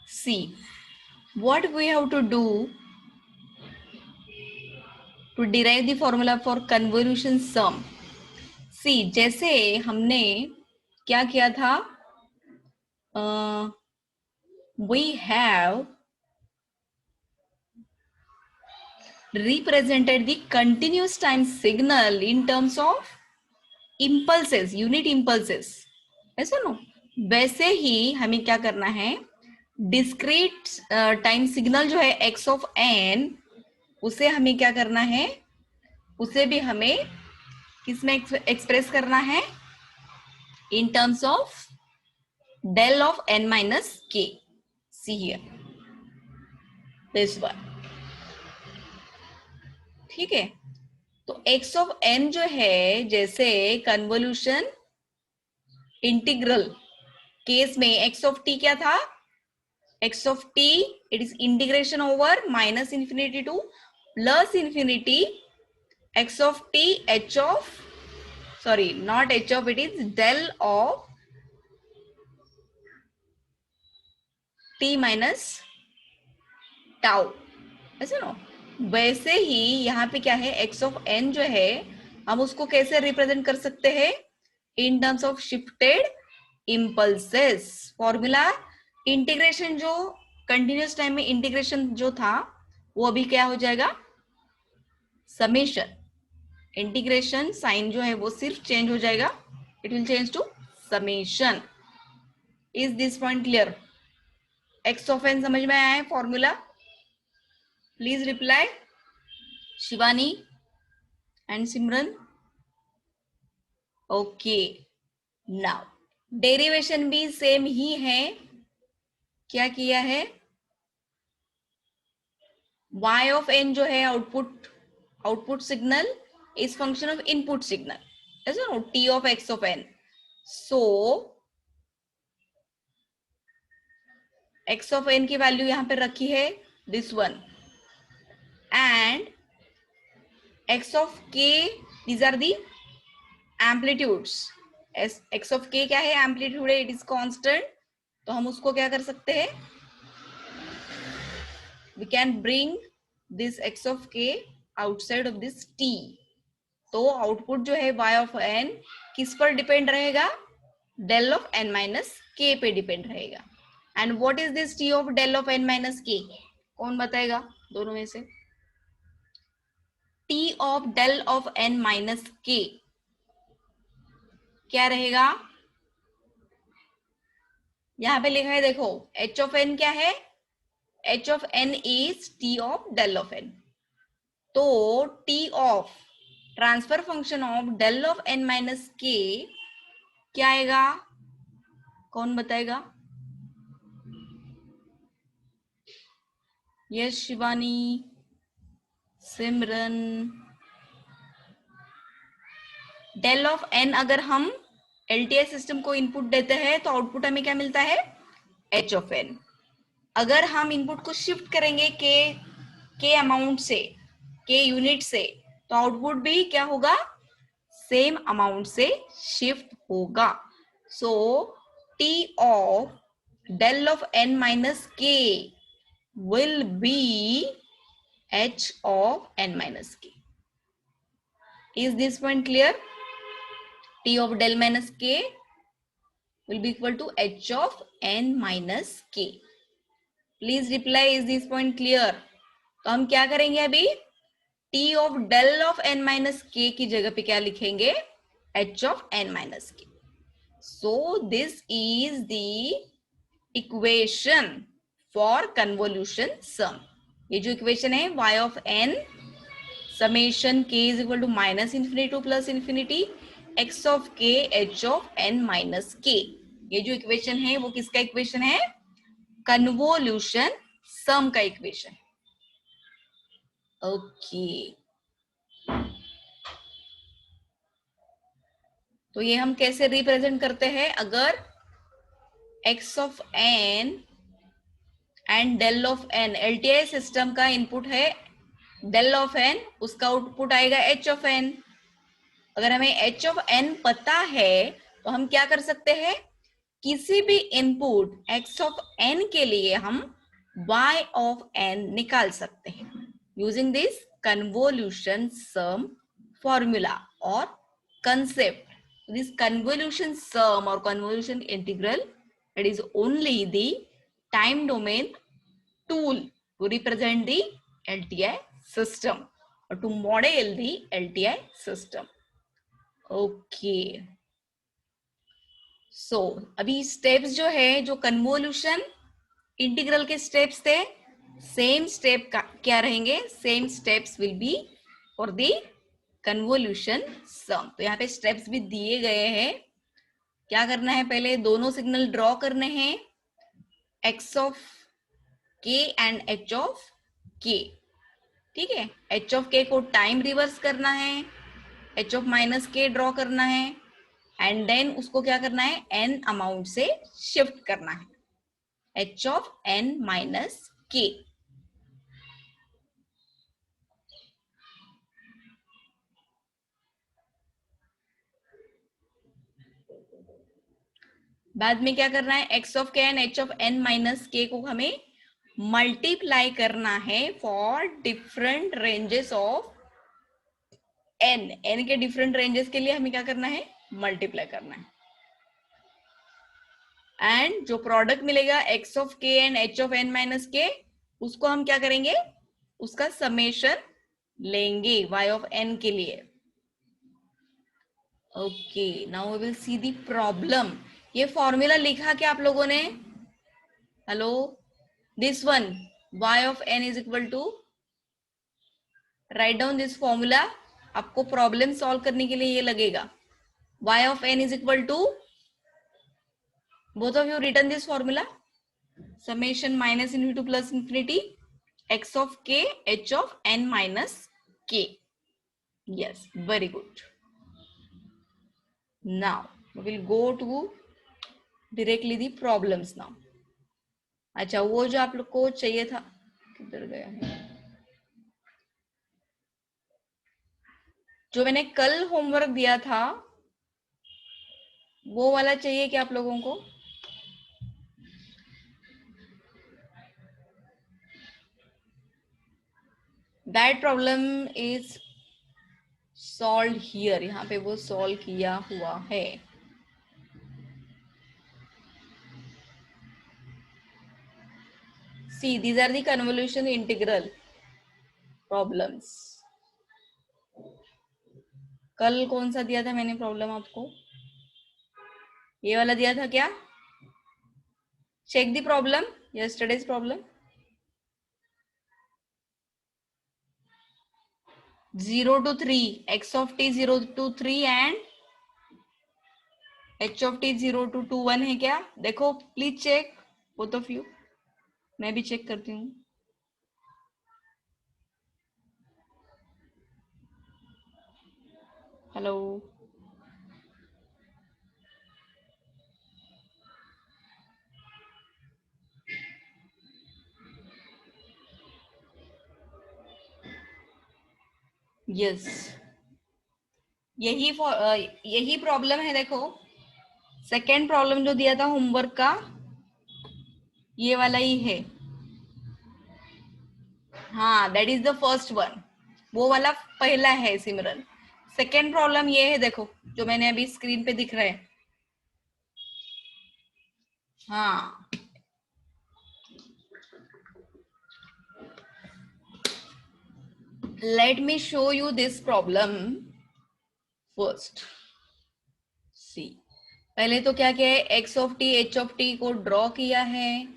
See, what we have to do to derive the formula for convolution sum. See, जैसे हमने क्या किया था, we have represented the continuous time signal in terms of impulses, unit impulses. ऐसा no, वैसे ही हमें क्या करना है, डिस्क्रीट टाइम सिग्नल जो है एक्स ऑफ एन, उसे हमें क्या करना है, उसे भी हमें किसमें एक्सप्रेस करना है, in terms of del of n minus k. See here, this one. ठीक है, तो x of n जो है, जैसे कन्वोल्यूशन इंटीग्रल केस में x of t क्या था, x of t it is integration over minus infinity to plus infinity x of t h of, sorry, not h of, it is del of t minus tau. ऐसे no, वैसे ही यहाँ पे क्या है, x of n जो है, हम उसको कैसे रिप्रेजेंट कर सकते हैं, in terms of shifted impulses. Formula integration, जो कंटिन्यूस टाइम में इंटीग्रेशन जो था, वो अभी क्या हो जाएगा, समेशन. इंटीग्रेशन साइन जो है वो सिर्फ चेंज हो जाएगा, it will change to summation. Is this point clear? X of N समझ में आया है formula? Please reply Shivani and Simran. Okay, now derivation भी सेम ही है. क्या किया है, y ऑफ n जो है output signal is function of input signal, ऐसा no, t of x of n. So x of n की वैल्यू यहां पे रखी है, this one, and x of k, these are the amplitudes. x of k क्या है, amplitude है, it is constant. तो हम उसको क्या कर सकते हैं, we can bring this x of k outside of this t. तो आउटपुट जो है y of n किस पर डिपेंड रहेगा, del of n minus k पे डिपेंड रहेगा. And what is this t of del of n minus k, कौन बताएगा दोनों में से? t of del of n minus k क्या रहेगा, यहां पे लिखा है देखो, h of n क्या है, h of n is t of del of n. तो t of transfer function of del of n minus k क्या आएगा, कौन बताएगा? Yes Shivani, Simran. del of n अगर हम LTI सिस्टम को इनपुट देते हैं तो आउटपुट हमें क्या मिलता है, h of n. अगर हम इनपुट को शिफ्ट करेंगे के अमाउंट से, के यूनिट से, तो आउटपुट भी क्या होगा, सेम अमाउंट से शिफ्ट होगा. सो t of del of n minus k will be h of n minus k. Is this point clear? t of del minus k will be equal to h of n minus k. Please reply, is this point clear? तो हम क्या करेंगे अभी, t of del of n minus k की जगह पे क्या लिखेंगे, h of n minus k. So this is the equation for convolution sum. ये जो इक्वेशन है, y of n summation k is equal to minus infinity to plus infinity x of k h of n minus k. ये जो equation है वो किसका equation है, convolution सम का इक्वेशन. ओके, तो ये हम कैसे रिप्रेजेंट करते हैं, अगर x of n and del of n, LTI system का इनपुट है del of n, उसका आउटपुट आएगा h of n. अगर हमें h of n पता है तो हम क्या कर सकते हैं, किसी भी इनपुट x ऑफ n के लिए हम y ऑफ n निकाल सकते हैं using this convolution sum formula और कंसेप्ट. दिस कन्वोल्यूशन सम और convolution integral, it is only the time domain tool to represent the LTI system or to model the LTI system. Okay. So अभी steps जो है, जो convolution integral के steps थे, same step क्या रहेंगे? Same steps will be for the convolution sum. तो यहाँ पे स्टेप्स भी दिए गए हैं. क्या करना है? पहले दोनों सिग्नल ड्रॉ करने हैं, x of k and h of k. ठीक है, h ऑफ k को टाइम रिवर्स करना है, h of minus k draw करना है एंड देन उसको क्या करना है? n अमाउंट से शिफ्ट करना है, h of n minus k. बाद में क्या करना है? x of k and h of n minus k को हमें मल्टीप्लाई करना है for different ranges of n. n के डिफरेंट रेंजेस के लिए हमें क्या करना है? मल्टीप्लाई करना है. एंड जो प्रोडक्ट मिलेगा x of k and h of n minus k, उसको हम क्या करेंगे? उसका समेशन लेंगे y ऑफ n के लिए. Okay, now we will see the problem. ये फॉर्मूला लिखा क्या आप लोगों ने? Hello, this one, y of n is equal to, write down this formula. आपको प्रॉब्लम सॉल्व करने के लिए ये लगेगा. y of n is equal to, both of you written this formula, summation minus infinity to plus infinity x of k h of n minus k. Yes, very good. Now we will go to directly the problems now. अच्छा, वो जो आप लोग को चाहिए था किधर गया है? जो मैंने कल होमवर्क दिया था वो वाला चाहिए क्या आप लोगों को? That problem is solved here. यहाँ पे वो सॉल्व किया हुआ है. See, these are the convolution integral problems. कल कौन सा दिया था मैंने प्रॉब्लम आपको? ये वाला दिया था क्या? Check the problem, yesterday's problem. 0 to 3, x of t 0 to 3 and h of t 0 to 2 1 है क्या? देखो please check, both of you. मैं भी चेक करती हूँ. हेलो, यस, यही प्रॉब्लम है. देखो सेकेंड प्रॉब्लम जो दिया था होमवर्क का, ये वाला ही है. हाँ, that is the first one. वो वाला पहला है सिमरन. सेकेंड प्रॉब्लम ये है, देखो जो मैंने अभी स्क्रीन पे दिख रहा है. हाँ, let me show you this problem first. See, पहले तो क्या किया है? x of t h of t को ड्रॉ किया है.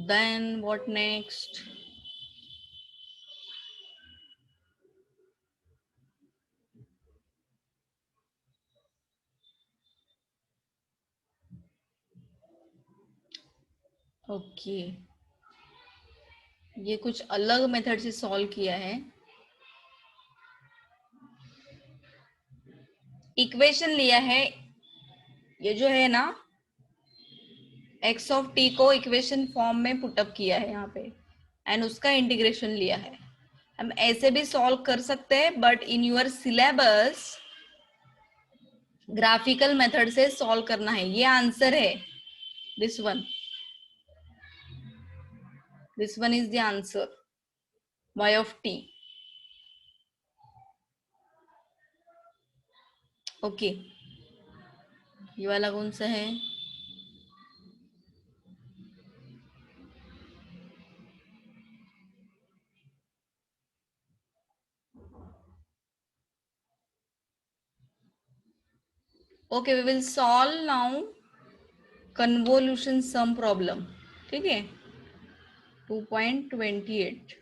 Then what next? ओके, ये कुछ अलग मेथड से सॉल्व किया है. इक्वेशन लिया है, ये जो है ना x ऑफ t को इक्वेशन फॉर्म में पुटअप किया है यहाँ पे एंड उसका इंटीग्रेशन लिया है. हम ऐसे भी सॉल्व कर सकते हैं, but in your syllabus graphical method से सॉल्व करना है। ये आंसर है, this one is the answer, y of t। Okay, ये वाला कौन सा है? Okay, we will solve now convolution sum problem. ठीक है, 2.28।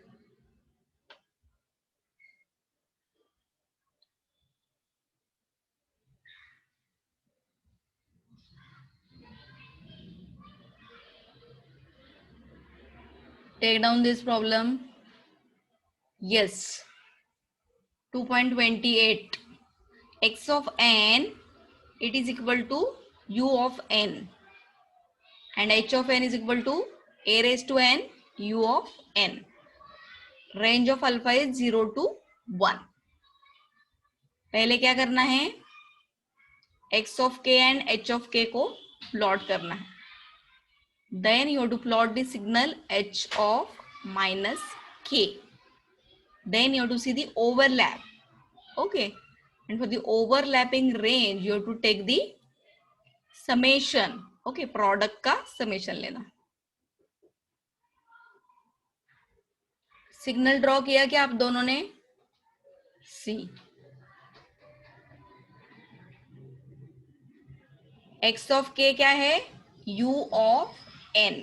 Take down this problem. Yes, 2.28, x of n, it is equal to u of n, and h of n is equal to a raised to n u of n। Range of alpha is 0 to 1। पहले क्या करना है, x of k and h of k को plot करना है। Then you have to plot the signal h of minus k। Then you have to see the overlap। Okay, and for the overlapping range you have to take the summation। Okay, product का summation लेना। Signal draw किया क्या आप दोनों ने? सी, x of k क्या है? u of n।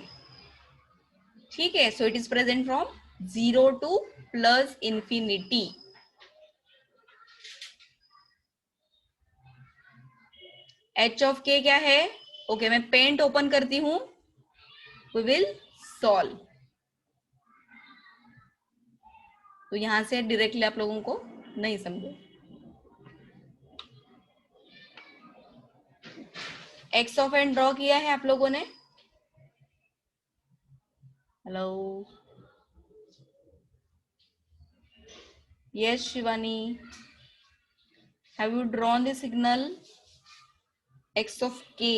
ठीक है, so it is present from 0 to plus infinity. h of k क्या है? ओके, मैं पेंट ओपन करती हूं, वी विल सॉल्व। तो यहां से डायरेक्टली आप लोगों को नहीं समझे। एक्स ऑफ एन ड्रॉ किया है आप लोगों ने? Hello, yes Shivani, have you drawn the signal x of k?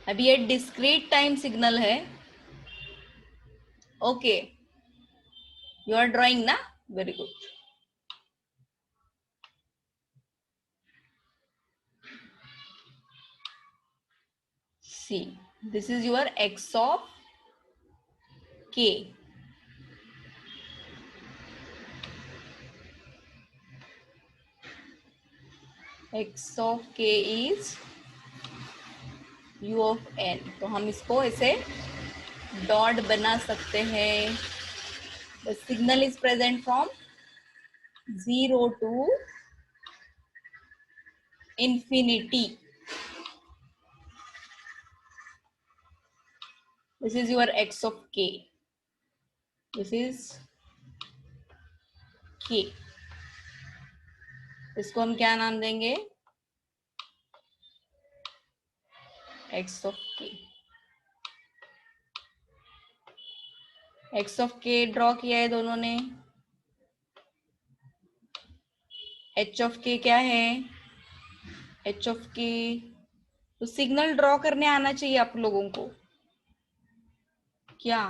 अभी ये डिस्क्रीट टाइम सिग्नल है। ओके, यू आर ड्रॉइंग ना, very good. See, this is your x of k. X of k is u of n। तो हम इसको ऐसे dot बना सकते हैं। The signal is present from 0 to infinity। This is your x of k, this is k। इसको हम क्या नाम देंगे? x of k। x of k draw किया है दोनों ने। h of k क्या है? h of k, तो सिग्नल ड्रॉ करने आना चाहिए आप लोगों को क्या?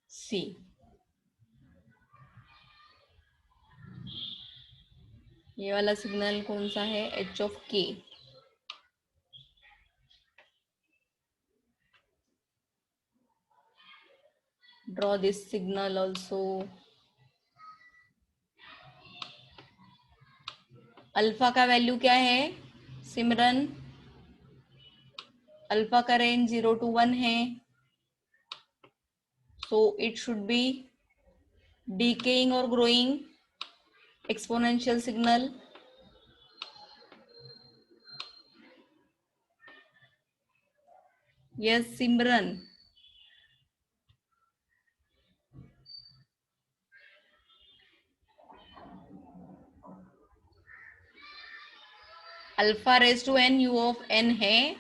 सी, ये वाला सिग्नल कौन सा है? h of k। Draw this signal also. Alpha का वैल्यू क्या है सिमरन? अल्फा का रेंज 0 to 1 है, so it should be decaying or growing exponential signal। yes Simran, alpha raise to n u of n है,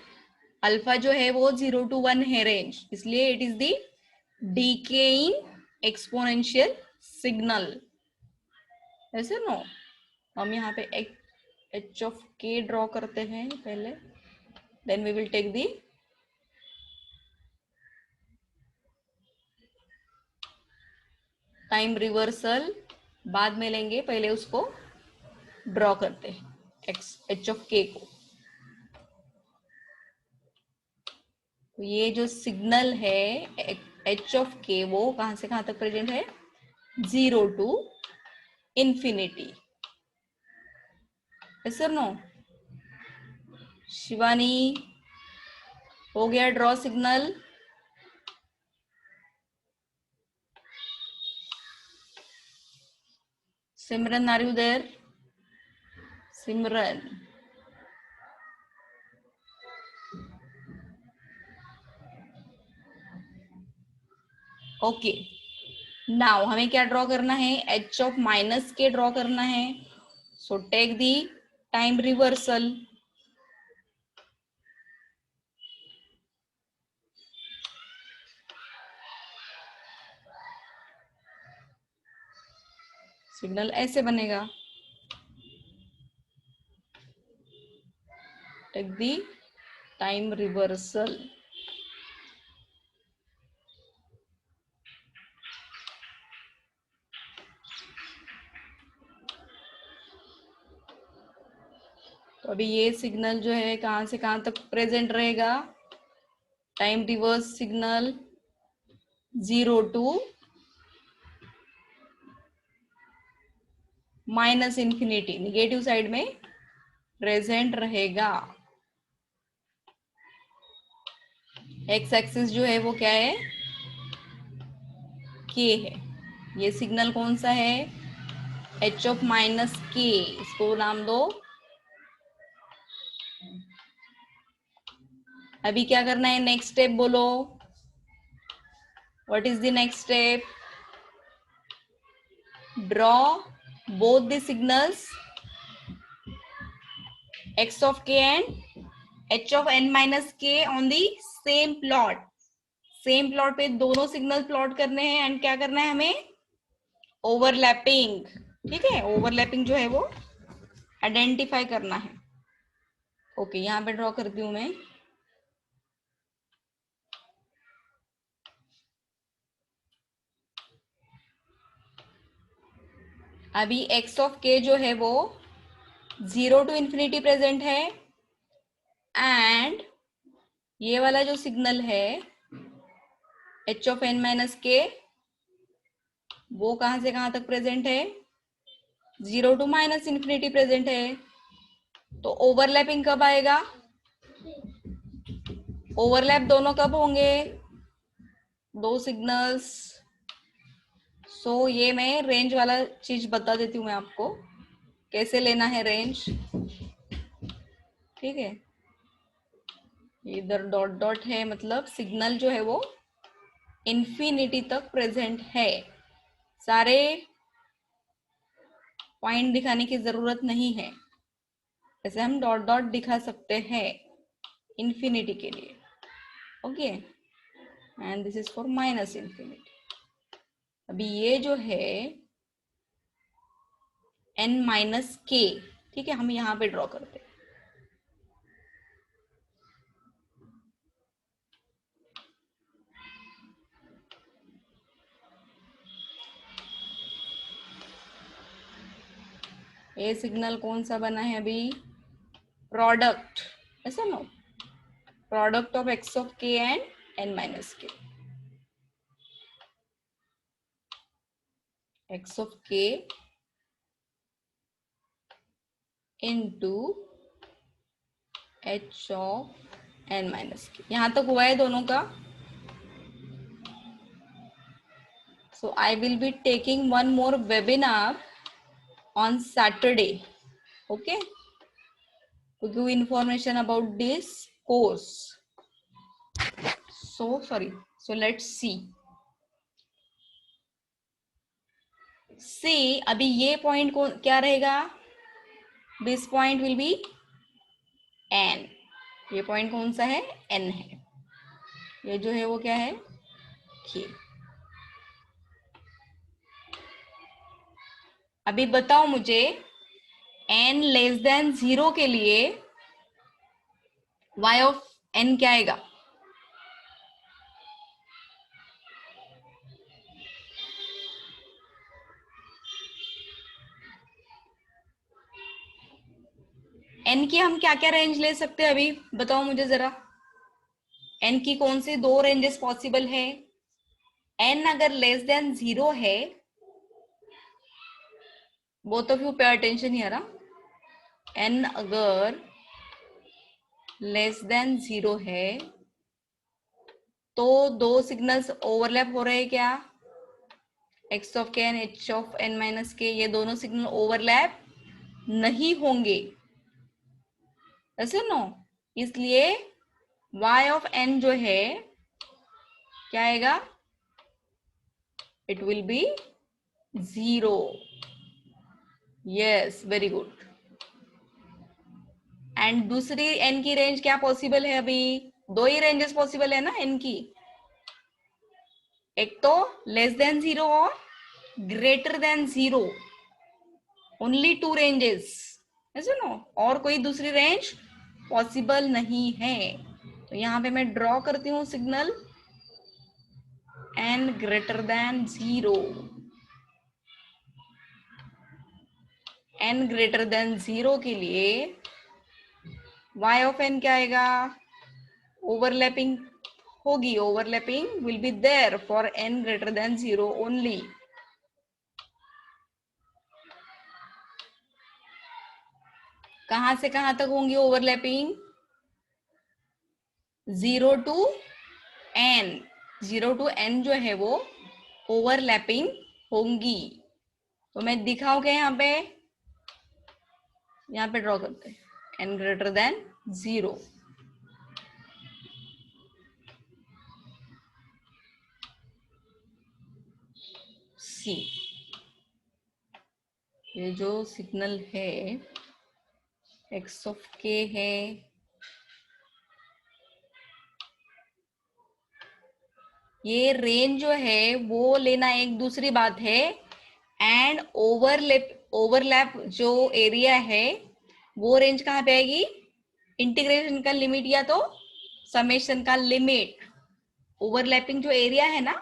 अल्फा जो है वो 0 to 1 है रेंज, इसलिए it is the decaying exponential signal, ऐसे नो। हम यहाँ पे एच ऑफ के ड्रॉ करते हैं पहले, then we will take the time reversal, बाद में लेंगे, पहले उसको ड्रॉ करते हैं एक्स एच ऑफ के को। तो ये जो सिग्नल है एच ऑफ के वो कहां से कहां तक प्रेजेंट है, 0 to infinity, sir no. Shivani हो गया draw signal, Simran are you there, Simran okay. Now हमें क्या ड्रॉ करना है, h of minus k draw करना है, so take the time reversal, signal ऐसे बनेगा, टेक दी टाइम रिवर्सल। तो अभी ये सिग्नल जो है कहां से कहां तक प्रेजेंट रहेगा, time reverse signal 0 to minus infinity, negative side में प्रेजेंट रहेगा। एक्स एक्सिस जो है वो क्या है, के है। ये सिग्नल कौन सा है, एच ऑफ माइनस के, इसको नाम दो। अभी क्या करना है, नेक्स्ट स्टेप बोलो, what is the next step, draw both the signals x of k and h of n minus k on the same plot, same plot पे दोनों सिग्नल प्लॉट करने हैं एंड क्या करना है हमें, ओवरलैपिंग, ठीक है, ओवरलैपिंग जो है वो आइडेंटिफाई करना है। ओके यहाँ पे ड्रॉ करती हूं मैं, अभी x ऑफ k जो है वो 0 to इंफिनिटी प्रेजेंट है, एंड ये वाला जो सिग्नल है h of n minus k वो कहां से कहां तक प्रेजेंट है, 0 to माइनस इंफिनिटी प्रेजेंट है। तो ओवरलैपिंग कब आएगा, ओवरलैप दोनों कब होंगे, दो सिग्नल्स। सो ये मैं रेंज वाला चीज बता देती हूँ मैं आपको, कैसे लेना है रेंज, ठीक है। इधर डॉट डॉट है, मतलब सिग्नल जो है वो इंफिनिटी तक प्रेजेंट है, सारे पॉइंट दिखाने की जरूरत नहीं है, ऐसे हम डॉट डॉट दिखा सकते हैं इंफिनिटी के लिए, okay, and this is for minus infinity. अभी ये जो है n माइनस के, ठीक है, हम यहाँ पे ड्रॉ करते हैं, ये सिग्नल कौन सा बना है अभी, प्रोडक्ट, ऐसा no, product of x of k and n minus k, x of k into h of n minus k, यहां तक हुआ है दोनों का। So I will be taking one more webinar on Saturday, okay, to give information about this course. So sorry. So let's see. See, अभी ये point को क्या रहेगा, this point will be n, ये पॉइंट कौन सा है, एन है, ये जो है वो क्या है, के। अभी बताओ मुझे n लेस देन 0 के लिए y ऑफ n क्या आएगा? n की हम क्या क्या रेंज ले सकते हैं, अभी बताओ मुझे जरा। n की कौन से दो रेंजेस पॉसिबल है? n अगर लेस देन 0 है, both of you pay attention here, n अगर लेस देन 0 है तो दो सिग्नल्स ओवरलैप हो रहे हैं क्या? x of k and h of n minus k, ये दोनों सिग्नल ओवरलैप नहीं होंगे, ऐसे नो। इसलिए y ऑफ n जो है क्या आएगा? It will be 0। Yes, very good. And दूसरी n की रेंज क्या पॉसिबल है? अभी दो ही रेंजेस पॉसिबल है ना n की, एक तो लेस देन 0 और greater than 0, only two ranges, ऐसे नो, और कोई दूसरी रेंज पॉसिबल नहीं है। तो यहाँ पे मैं ड्रॉ करती हूँ signal n greater than 0। n greater than 0 के लिए y ऑफ n क्या आएगा? ओवरलैपिंग होगी, overlapping will be there for n greater than 0 only. कहां से कहां तक होंगी overlapping? 0 to n, 0 to n जो है वो ओवरलैपिंग होंगी। तो मैं दिखाऊं क्या यहाँ पे? यहाँ पे ड्रॉ करते हैं n ग्रेटर देन 0। सी, ये जो सिग्नल है x ऑफ k है, ये रेंज जो है वो लेना एक दूसरी बात है, एंड ओवरलैप जो एरिया है वो रेंज कहाँ पे आएगी? इंटीग्रेशन का लिमिट या तो समेशन का लिमिट। ओवरलैपिंग जो एरिया है ना,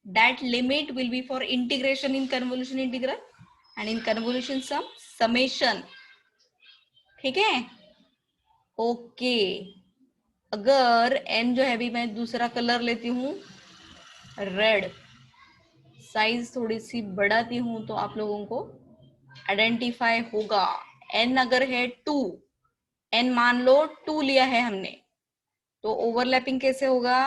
that limit will be for integration in convolution integral and in convolution sum summation। ठीक है, ओके। अगर n जो है, अभी मैं दूसरा कलर लेती हूँ रेड, साइज थोड़ी सी बढ़ाती हूँ तो आप लोगों को आइडेंटिफाई होगा। n अगर है 2, n मान लो 2 लिया है हमने, तो ओवरलैपिंग कैसे होगा?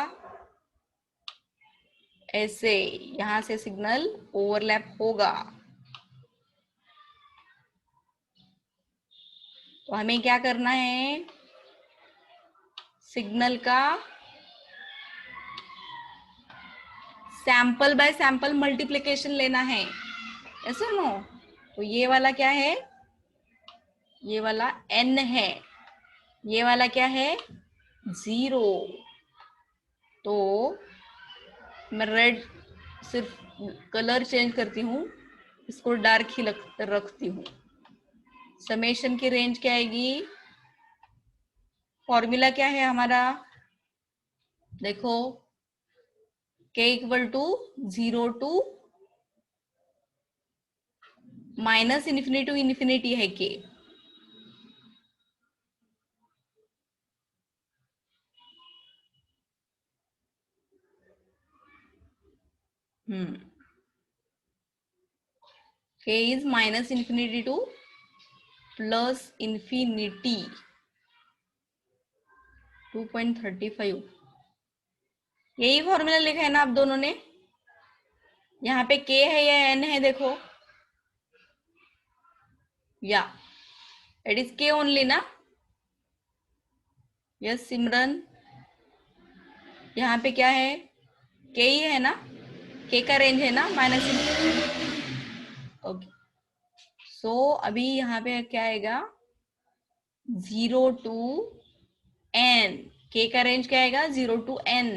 ऐसे, यहां से सिग्नल ओवरलैप होगा। तो हमें क्या करना है? सिग्नल का सैंपल बाय सैंपल मल्टीप्लिकेशन लेना है, ऐसा नो। तो ये वाला क्या है? ये वाला n है, ये वाला क्या है? 0। तो मैं रेड सिर्फ कलर चेंज करती हूँ, इसको डार्क ही रखती हूँ। समेशन की रेंज क्या आएगी? फॉर्मूला क्या है हमारा? देखो, k equal to 0 to minus infinity to infinity है k। k is minus infinity to plus infinity 2.35। यही फॉर्मूला लिखा है ना आप दोनों ने? यहाँ पे k है या n है? देखो, या इट इज k ओनली ना? यस सिमरन, यहाँ पे क्या है? k ही है ना? k का रेंज है ना माइनस। ओके, सो अभी यहाँ पे क्या आएगा? 0 टू n, k का रेंज क्या आएगा 0 to n,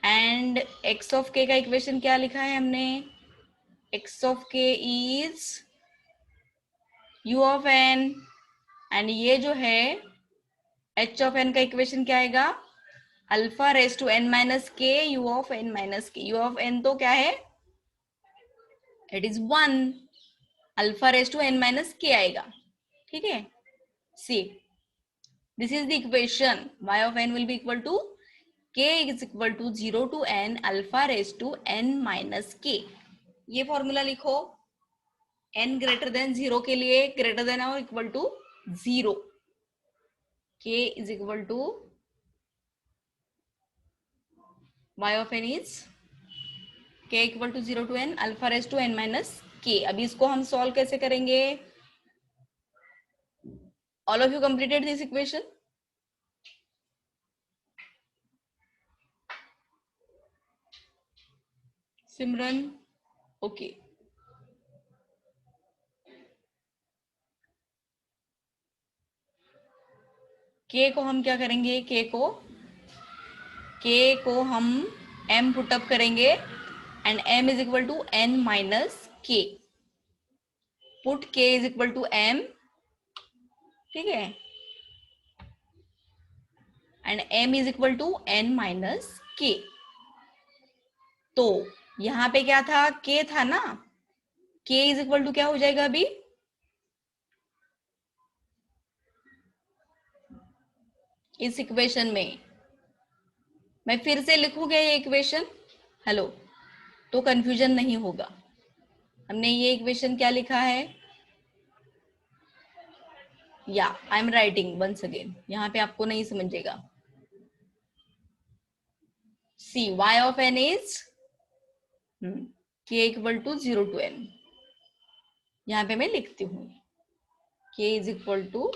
and x of k का इक्वेशन क्या लिखा है हमने, x of k is u of n, and ये जो है h ऑफ n का इक्वेशन क्या आएगा, alpha raise to n minus k u of n minus k, u of n तो क्या है, it is 1, alpha raise to n minus k आएगा, ठीक है। See this is the equation, y of n will be equal to k is equal to 0 to n alpha raise to n minus k. ये formula लिखो, n greater than 0 के लिए, greater than और equal to 0, k is equal to y of n is k equal to 0 to n alpha raise to n minus k. अभी इसको हम solve कैसे करेंगे, all of you completed this equation, Simran, okay. k को हम क्या करेंगे, k को हम m पुटअप करेंगे and m is equal to n minus k, put k is equal to m, ठीक है, and m is equal to n minus k। तो यहां पे क्या था, k था ना, k इज इक्वल टू क्या हो जाएगा अभी, इस इक्वेशन में मैं फिर से लिखूंगा ये इक्वेशन, हेलो, तो कंफ्यूजन नहीं होगा। हमने ये इक्वेशन क्या लिखा है, या I am writing once again, यहां पे आपको नहीं समझेगा। See y of n is k equal to 0 to n, यहां पे मैं लिखती हूँ k is equal to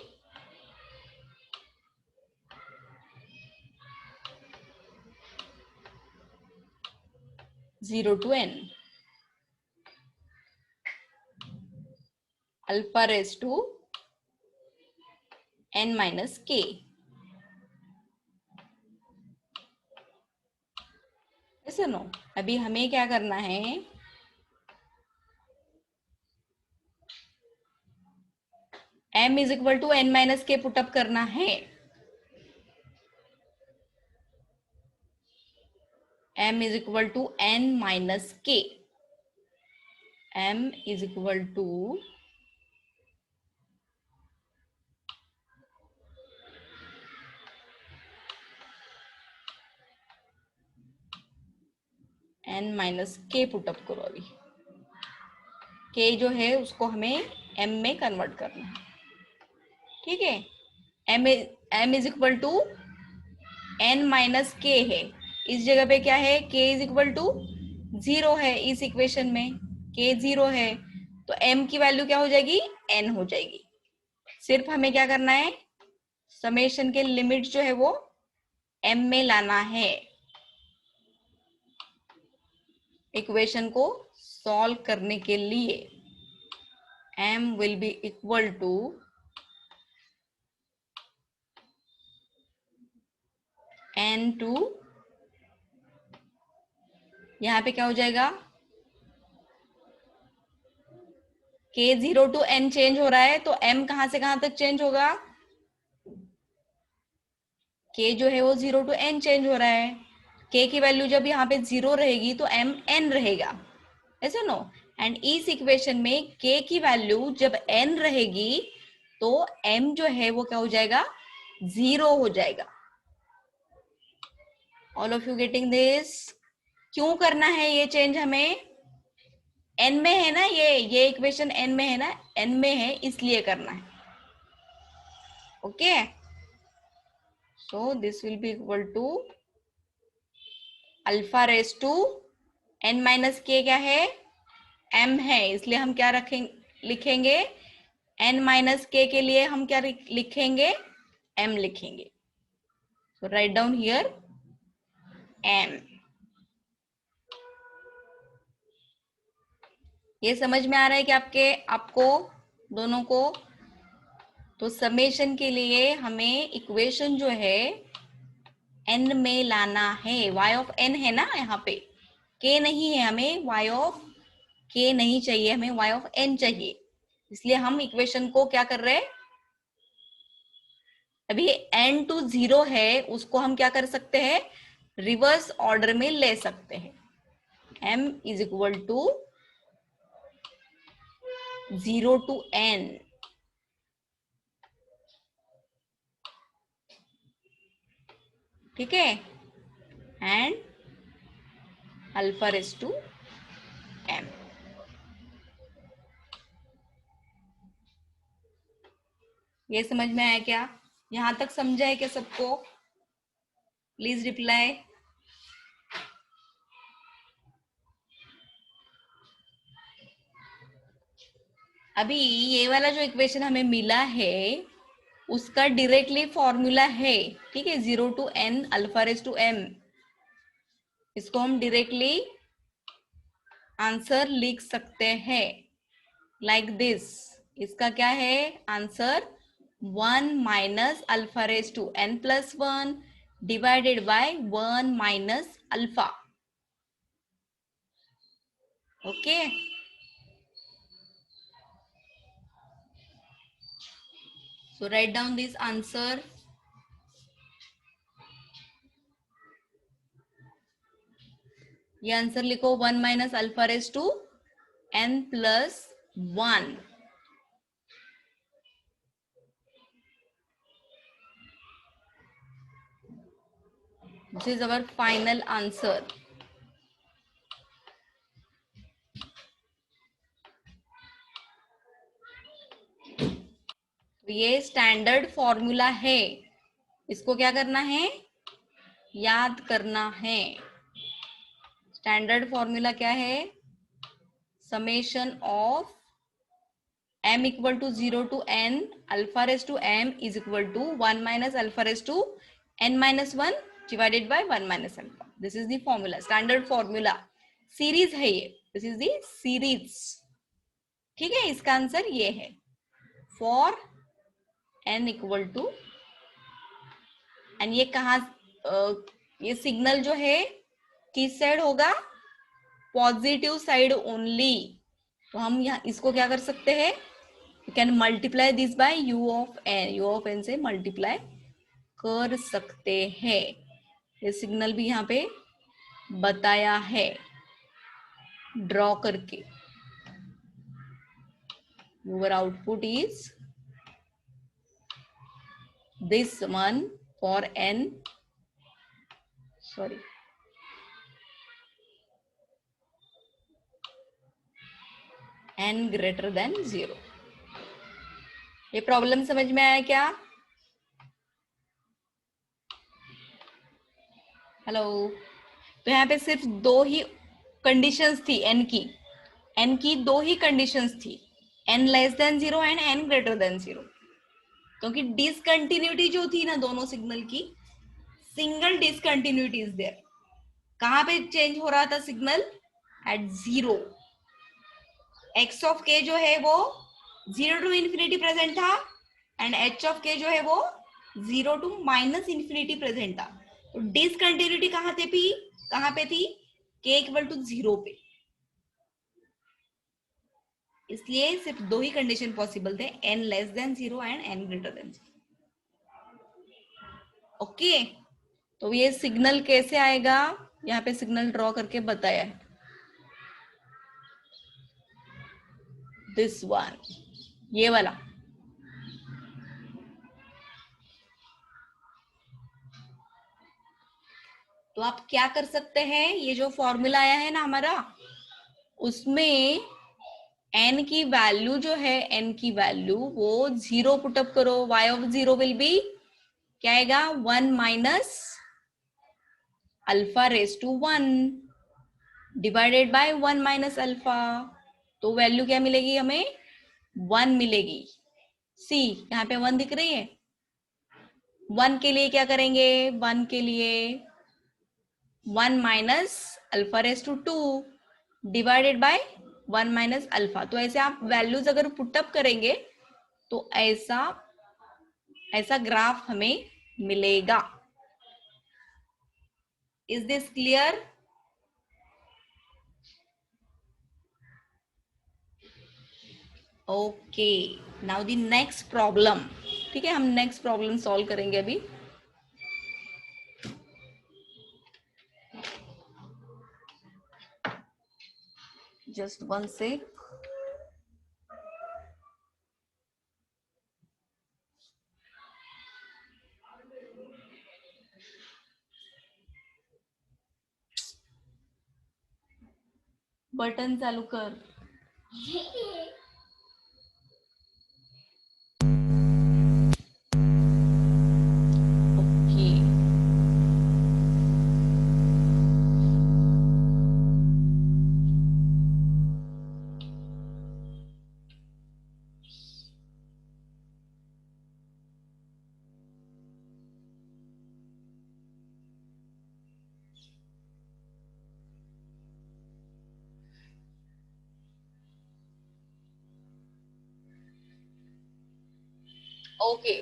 0 to n alpha raise to n minus k। ऐसे नो, अभी हमें क्या करना है, m is equal to n minus k put up करना है, m is equal to n minus k, m is equal to n minus k put up करो। अभी k जो है उसको हमें m में कन्वर्ट करना है, ठीक है। m is equal to n minus k है, इस जगह पे क्या है, k इज इक्वल टू 0 है, इस इक्वेशन में k 0 है, तो m की वैल्यू क्या हो जाएगी, n हो जाएगी। सिर्फ हमें क्या करना है, समेशन के लिमिट जो है वो m में लाना है, इक्वेशन को सॉल्व करने के लिए m will be equal to n to, यहां पे क्या हो जाएगा, k 0 टू n चेंज हो रहा है, तो m कहां से कहां तक चेंज होगा, k जो है वो 0 टू n चेंज हो रहा है, k की वैल्यू जब यहाँ पे 0 रहेगी तो m n रहेगा, ऐसे नो। एंड इस इक्वेशन में k की वैल्यू जब n रहेगी तो m जो है वो क्या हो जाएगा, 0 हो जाएगा। All of you getting this, क्यों करना है ये चेंज हमें, n में है ना, ये इक्वेशन n में है ना, n में है इसलिए करना है, okay. So this will be equal to alpha raise to n minus k क्या है, m है, इसलिए हम क्या रखेंगे, लिखेंगे n माइनस के लिए हम क्या लिखेंगे, m लिखेंगे। सो राइट डाउन हियर m। ये समझ में आ रहा है कि आपको दोनों को तो समेशन के लिए हमें इक्वेशन जो है n में लाना है। y ऑफ n है ना, यहाँ पे k नहीं है, हमें y ऑफ k नहीं चाहिए, हमें y ऑफ n चाहिए। इसलिए हम इक्वेशन को क्या कर रहे हैं, अभी n टू 0 है, उसको हम क्या कर सकते हैं, रिवर्स ऑर्डर में ले सकते हैं। m is equal to 0 to n, ठीक है, and alpha raise to m। ये समझ में आया क्या, यहां तक समझा है क्या सबको? Please reply. अभी ये वाला जो इक्वेशन हमें मिला है उसका डायरेक्टली फॉर्मूला है, ठीक है, 0 to n alpha raise to m। इसको हम डायरेक्टली आंसर लिख सकते हैं लाइक दिस। इसका क्या है answer, 1 minus alpha raise to n plus 1 divided by 1 minus alpha. Okay, so write down this answer। ये आंसर लिखो, 1 minus alpha raise to n plus 1। This is our final answer. ये standard formula है, इसको क्या करना है, याद करना है। स्टैंडर्ड फॉर्मूला क्या है, summation of m equal to 0 to n alpha raise to m is equal to 1 minus alpha raise to n minus 1 divided by 1 minus alpha. This is the formula, standard formula, series है ये, this is the series, ठीक है। इसका answer ये है, for n equal to, and ये कहा, ये सिग्नल जो है किस साइड होगा, पॉजिटिव साइड ओनली। तो हम यहाँ इसको क्या कर सकते हैं, you can multiply this by u of n, u of n से मल्टीप्लाई कर सकते हैं। ये सिग्नल भी यहाँ पे बताया है ड्रॉ करके। your output is this one for n, sorry, n greater than 0। ये प्रॉब्लम समझ में आया क्या? हेलो, तो यहाँ पे सिर्फ दो ही कंडीशंस थी n की दो ही कंडीशंस थी, n less than 0 and n greater than 0। क्योंकि डिसकंटिन्यूटी जो थी ना दोनों सिग्नल की, सिंगल डिसकंटिन्यूटी इज देयर। कहां पे चेंज हो रहा था signal, at 0। x of k जो है वो 0 टू इंफिनिटी प्रेजेंट था, एंड h ऑफ k जो है वो 0 टू माइनस इंफिनिटी प्रेजेंट था। तो डिसकंटिन्यूटी कहां पे थी, k इक्वल टू 0 पे। इसलिए सिर्फ दो ही कंडीशन पॉसिबल थे, n less than 0 and n greater than 0। Okay, तो ये सिग्नल कैसे आएगा, यहाँ पे सिग्नल ड्रॉ करके बताया है, दिस वन, ये वाला। तो आप क्या कर सकते हैं, ये जो फॉर्मूला आया है ना हमारा, उसमें n की वैल्यू जो है, n की वैल्यू वो 0 पुटअप करो। y ऑफ 0 विल बी क्या आएगा, 1 minus alpha raise to 1 divided by 1 minus alpha. तो वैल्यू क्या मिलेगी हमें, 1 मिलेगी। सी यहाँ पे 1 दिख रही है, 1 के लिए क्या करेंगे, 1 के लिए 1 minus alpha raise to 2 divided by 1 minus alpha. तो ऐसे आप वैल्यूज अगर पुटअप करेंगे तो ऐसा ऐसा ग्राफ हमें मिलेगा। Is this clear? Okay, now the next problem. ठीक है, हम नेक्स्ट प्रॉब्लम सॉल्व करेंगे अभी। Just one sec. बटन चालू कर। Okay, okay,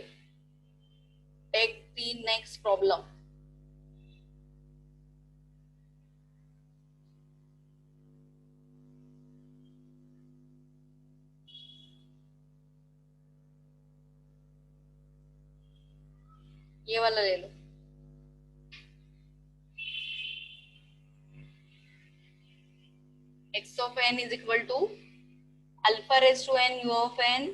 take the next problem. ये वाला ले लो। x of n is equal to alpha raised to n u of n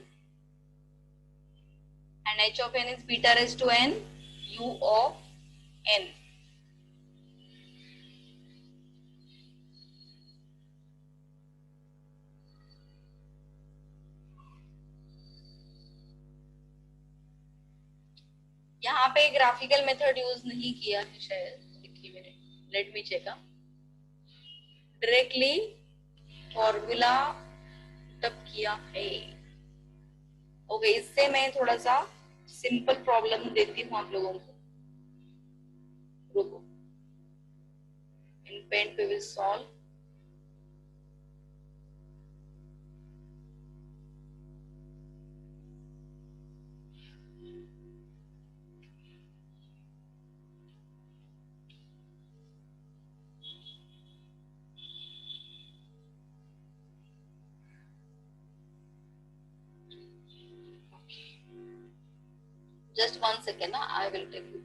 and h of n is beta raised to n u of n. यहाँ पे graphical method use नहीं किया है शायद, देखिए मैंने, let me check. Directly formula तब किया है। ओके, इससे मैं थोड़ा सा सिंपल प्रॉब्लम देती हूँ आप लोगों को। रुको, इन पेन पे will solve. Just 1 second, I will take you.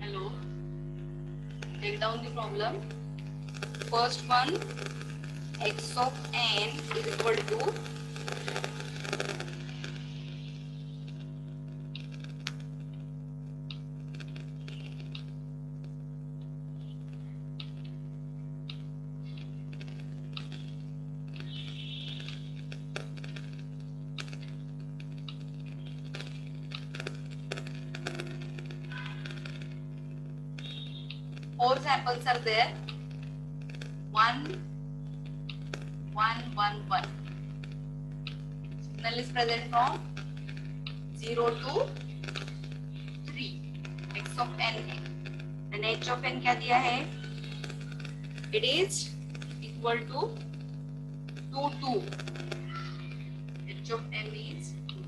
Hello, take down the problem. First one, x of n is equal to four samples are there. 1, 1, 1, 1. Signal is present from 0 to 3. X of n है, and h of n क्या दिया है? It is equal to 2 h of m is 2.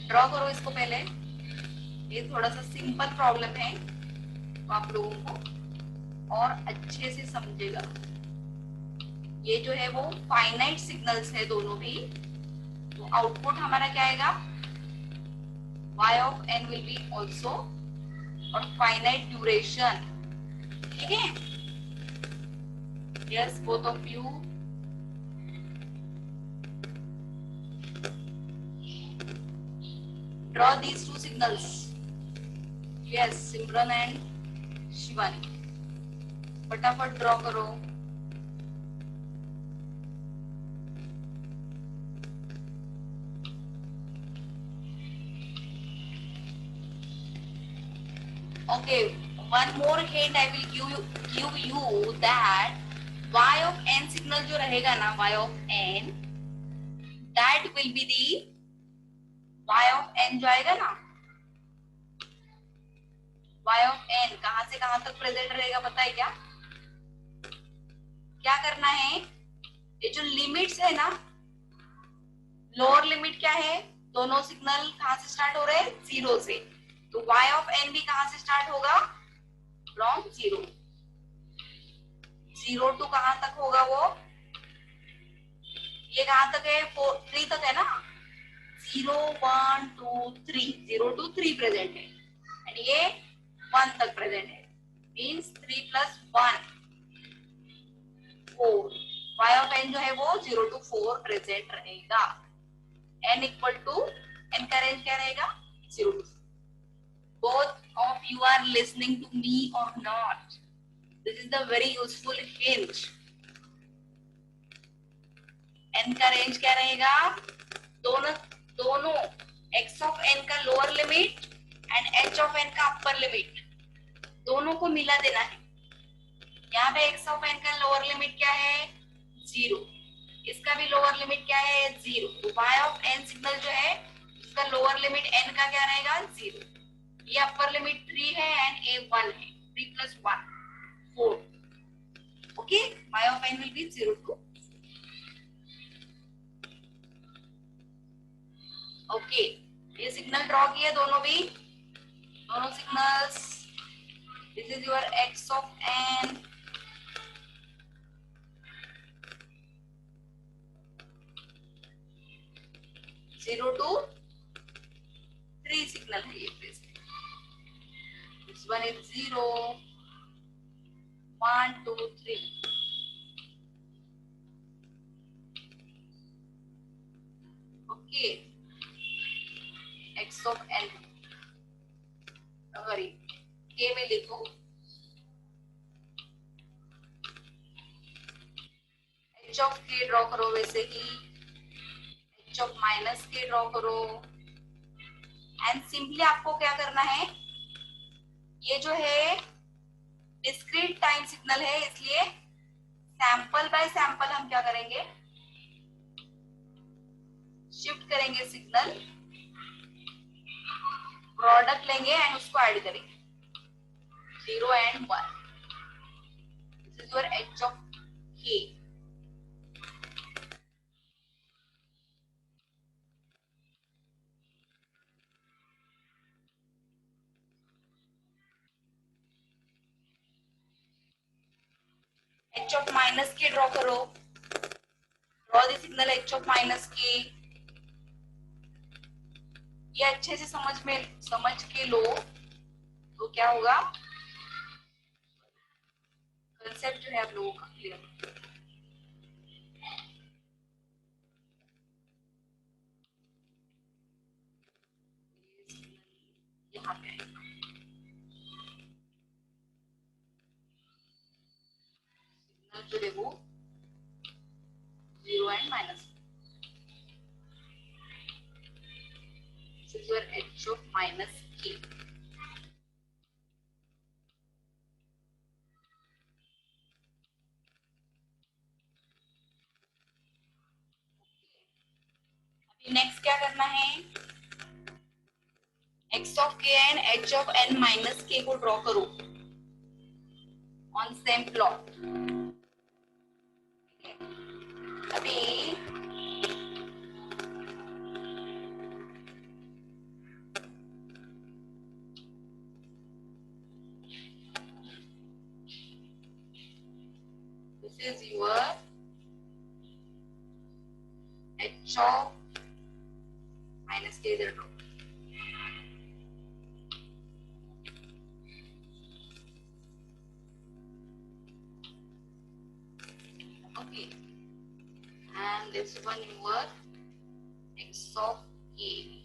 Draw करो इसको पहले, ये थोड़ा सा सिंपल प्रॉब्लम है तो आप लोगों को और अच्छे से समझेगा। ये जो है वो फाइनाइट सिग्नल्स है दोनों भी, तो आउटपुट हमारा क्या आएगा, y of n will be also और फाइनाइट ड्यूरेशन, ठीक है। Yes both of you, draw these two signals. Yes Simran and Shivani, फटाफट ड्रॉ करो। Okay, one more hint I will give you that y of n signal जो रहेगा ना, y of n, that will be the y of n जो आएगा ना, y of n कहां से कहां तक प्रेजेंट रहेगा पता है क्या? क्या करना है, ये जो लिमिट्स है ना, लोअर लिमिट क्या है, दोनों सिग्नल कहां से स्टार्ट हो रहे हैं, 0 से, तो y of n भी कहां से स्टार्ट होगा, फ्रॉम 0, 0 टू कहां तक होगा वो, ये कहां तक है, 3 तक है ना, 0 1 2 3, 0 टू 3 प्रेजेंट है, एंड ये 1 तक प्रेजेंट है, means 3 plus 1 4, y of n जो है वो 0 टू 4 प्रेजेंट रहेगा, n इक्वल टू, n का रेंज क्या रहेगा, 0 to 4। Both of you are listening to me or not? This is the very useful hint. n का रेंज क्या रहेगा, दोनों x of n का lower limit and h of n का upper limit, दोनों को मिला देना है। यहाँ पे x of n का लोअर लिमिट क्या है, 0, इसका भी लोअर लिमिट क्या है, 0, तो y of n सिग्नल जो है उसका लोअर लिमिट n का क्या रहेगा, 0, ये अपर लिमिट 3 है एंड a 1 है, 3 plus 1 4, okay, y of n will be 0 to, okay, ये सिग्नल ड्रॉ किए दोनों भी, दोनों signals, this is your x of n, zero to 3 signal है ये place, this one is 0 1 2 3, okay, x of n, sorry k में लिखो, h of k draw करो, वैसे ही h of minus k draw करो, एंड सिंपली आपको क्या करना है, ये जो है डिस्क्रीट टाइम सिग्नल है, इसलिए सैंपल बाय सैंपल हम क्या करेंगे, शिफ्ट करेंगे सिग्नल, प्रोडक्ट लेंगे एंड उसको ऐड करेंगे, 0 and 1, this is your h of k, h of minus k draw करो, draw the signal h of minus k, ये अच्छे से समझ के लो, तो क्या होगा, कंसेप्ट जो है आप लोगों का क्लियर, यहाँ पे सिग्नल जो है वो 0 and minus, this is your h of minus k, next क्या करना है, x of k and h of n minus k को ड्रॉ करो ऑन सेम प्लॉट। अभी this is your h of minus k इधर draw. Okay, and this one your x of k.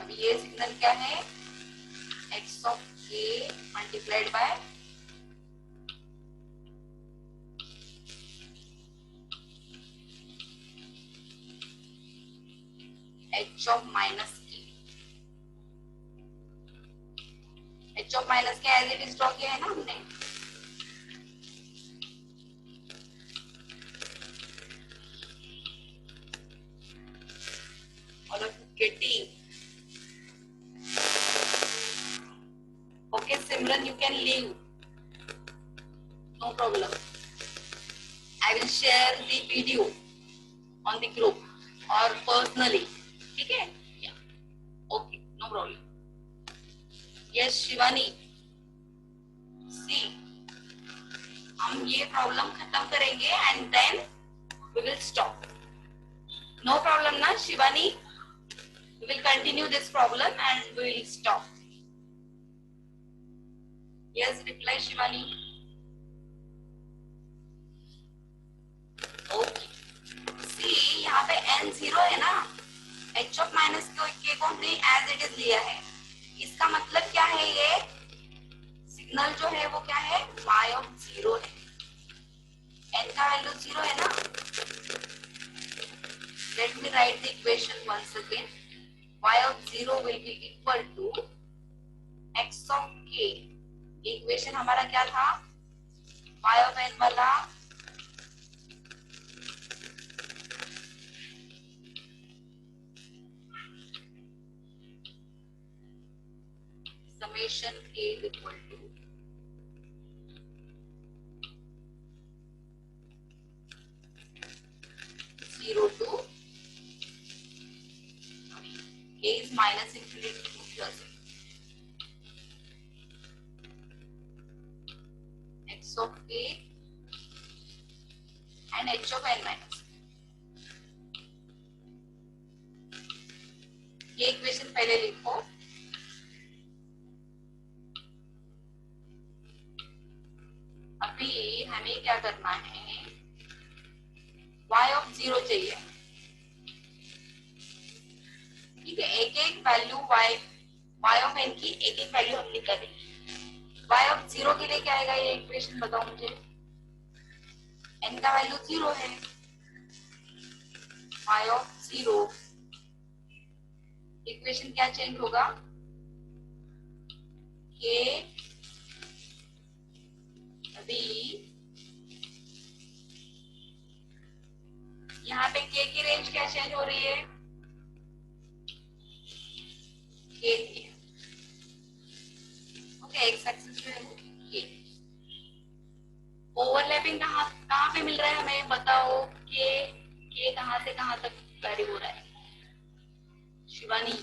अभी ये signal क्या है, x of k multiplied by h of minus k। h of minus k as it is draw किया है ना हमने। All of you getting? Okay, Simran, you can leave. No problem. I will share the video on the group or personally. ठीक है? Yeah. Okay, no problem. Yes, Shivani. See, हम ये problem खत्म करेंगे and then we will stop. No problem ना, Shivani? We will continue this problem and we will stop. Yes, reply Shivani. Okay. See, यहाँ पे n zero है ना, h of minus k को हमने as it is लिया है। इसका मतलब क्या है, ये सिग्नल जो है वो क्या है, y of जीरो है। n का वैल्यू जीरो है ना। Let me write the equation once again. Y of zero will be equal to x of k। Equation हमारा क्या था, y of n वाला summation k is equal to zero to k is minus infinity to plus x of k and h of n minus। ये equation पहले लिखो। अभी हमें क्या करना है, y of जीरो चाहिए। ठीक है, एक एक वैल्यू y of n की एक एक वैल्यू हम निकाल देंगे। y of जीरो के लिए क्या आएगा, ये इक्वेशन बताओ मुझे। n का वैल्यू जीरो है, y of जीरो इक्वेशन क्या चेंज होगा, k अभी यहाँ पे k की रेंज क्या चेंज हो रही है, k की। ओके, एक्स एक्सिस जो है वो k। ओवरलैपिंग कहाँ कहाँ पे मिल रहा है हमें बताओ, k कहाँ से कहाँ तक वैरी हो रहा है शिवानी।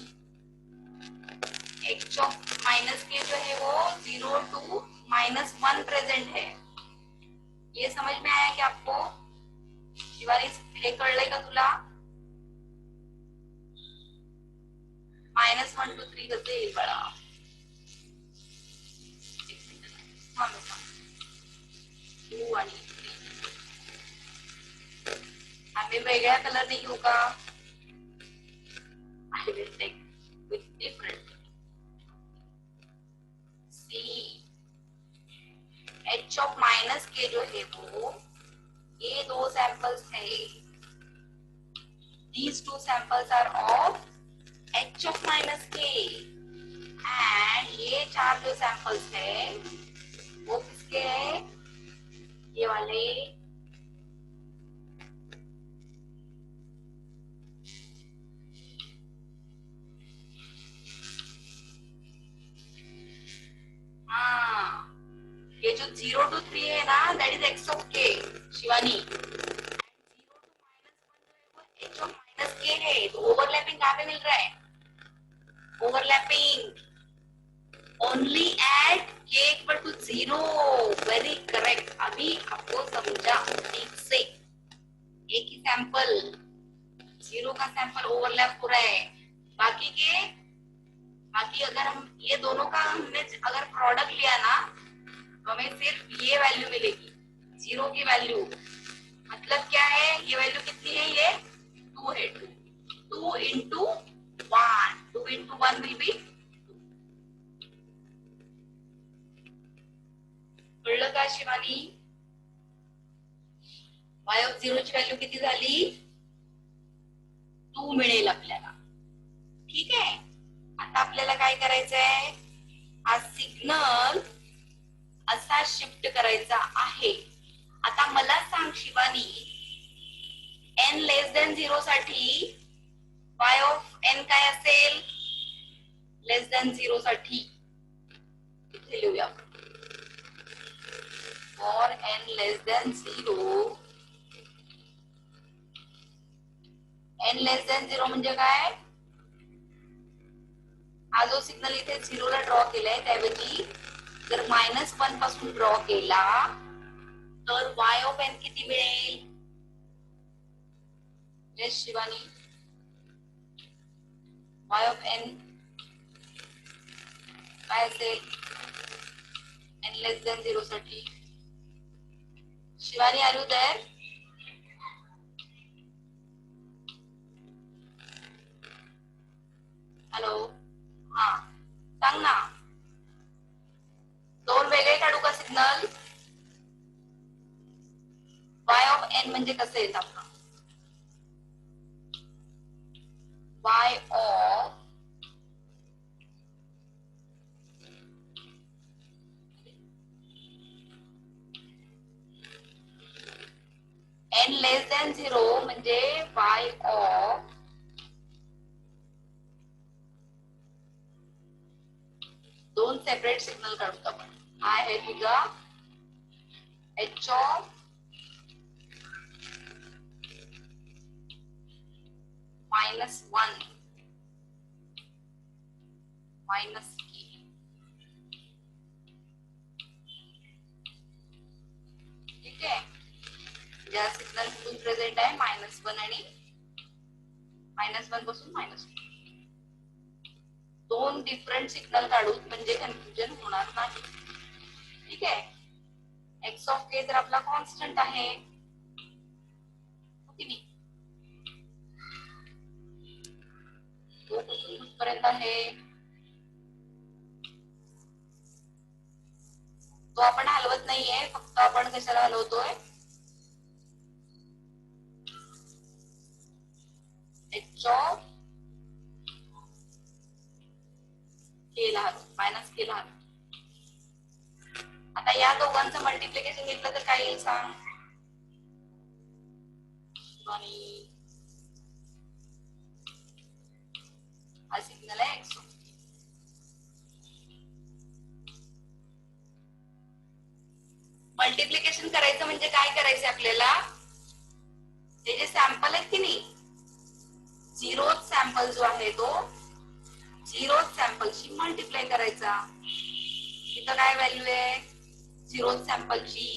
h ऑफ माइनस के जो है वो 0 to -1 प्रेजेंट है। ये समझ में आया क्या आपको शिवानी? हे कळलंय का तुला? -1 to 3 कसं येईल बाळा? टू आणि 3 आम्ही वेगळ्या कलर नहीं होगा। I will take with different। See, h of minus के जो है वो ये दो सैंपल्स है। These two samples are of h H of minus के, एंड ये 4 जो सैंपल्स है वो किसके है, ये वाले हाँ, ये जो 0 to 3 है ना, दैट इज एक्स ऑफ के शिवानी, 0 to -1 जो है वो एच ऑफ माइनस के है। तो ओवरलैपिंग कहाँ पे मिल रहा है, ओवरलैपिंग ओनली एट के इक्वल टू 0। वेरी करेक्ट, अभी आपको समझा ठीक से। एक ही सैंपल 0 का सैंपल ओवरलैप हो रहा है, बाकी अगर हम ये दोनों का हमने अगर प्रोडक्ट लिया ना तो हमें सिर्फ ये वैल्यू मिलेगी, 0 की वैल्यू। मतलब क्या है, ये वैल्यू कितनी है, ये 2 है, 2 इंटू 1, 2 इंटू 1 विल बी, कळलं का शिवानी? y ऑफ 0 ची व्हॅल्यू किती झाली, 2 मिळेल आपल्याला। ठीक आहे, आता आपल्याला काय करायचंय, हा सिग्नल असा शिफ्ट करायचा आहे। आता मला सांग शिवानी, n लेस देन 0 साठी y ऑफ n काय असेल, लेस देन 0 साठी इथे लिहूया आपण, for n less than 0, n less than 0 म्हणजे काय, हा जो सिग्नल इथे 0 ला ड्रॉ केलाय त्याऐवजी जर -1 पासून ड्रॉ केला तर y ऑफ n किती मिळेल, yes Shivani, y of n काय असेल, n लेस देन 0 साठी। Shivani are you there, hello, हा सांग ना, दोन वेगळे काढू का सिग्नल, y ऑफ n म्हणजे कसं येत आपलं, y of n less than 0 म्हणजे y ऑफ दोन सेपरेट सिग्नल काढूत आपण, हा आहे तुझा h ऑफ -1 माइनस के, ठीक आहे, ज्या सिग्नल कुठून प्रेझेंट आहे -1 आणि -1 पासून -2, दोन डिफरंट सिग्नल काढूत म्हणजे कन्फ्युजन होणार नाही। ठीक आहे, एक्स ऑफ के तर आपला कॉन्स्टंट आहे, की नाही, तो कुठून कुठपर्यंत आहे, तो आपण हलवत नाहीये, फक्त आपण कशाला हलवतोय, एच ऑफ के ला हलवू, मायनस के ला हलवू। आता या दोघांचं मल्टिप्लिकेशन घेतलं तर काय येईल सांग, आणि हा सिग्नल आहे एक्स, मल्टिप्लिकेशन करायचं म्हणजे काय करायचं आपल्याला, ते जे सॅम्पल आहेत की नाही, 0 सॅम्पल जो आहे तो 0 सॅम्पलशी मल्टिप्लाय करायचा, इथं काय व्हॅल्यू आहे, 0 सॅम्पलची